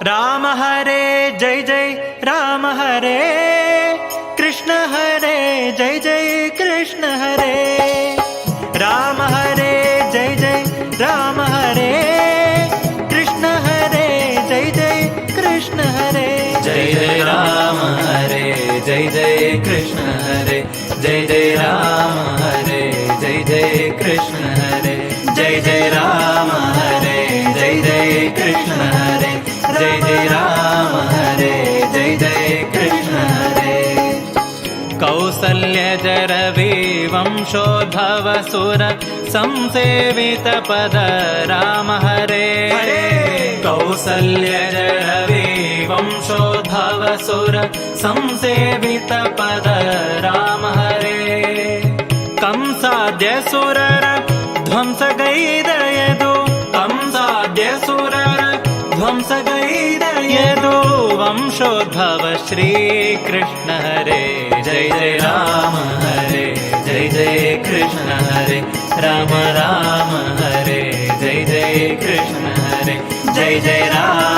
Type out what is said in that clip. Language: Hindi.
राम हरे जय जय राम हरे, कृष्ण हरे जय जय कृष्ण हरे। राम हरे जय जय राम हरे, कृष्ण हरे जय जय कृष्ण हरे। जय जय राम हरे जय जय कृष्ण हरे, जय जय राम हरे जय जय कृष्ण हरे। जय जय राम हरे जय जय कृष्ण हरे, जय जय राम हरे जय जय कृष्ण हरे। कौसल्यजरवि वंशोद्भव सुर संसेवित पद राम हरे। कौसल्यजरवि वंशोद्भव सुर संसेवित पद राम हरे। कंसाद्य सुरर ध्वंस गैरयदु, कंसाद्य सुरर ध्वंस गैरयदु, वंशोद्भव श्री कृष्ण हरे। जय जय राम हरे जय जय कृष्ण हरे, राम राम हरे जय जय कृष्ण हरे। जय जय राम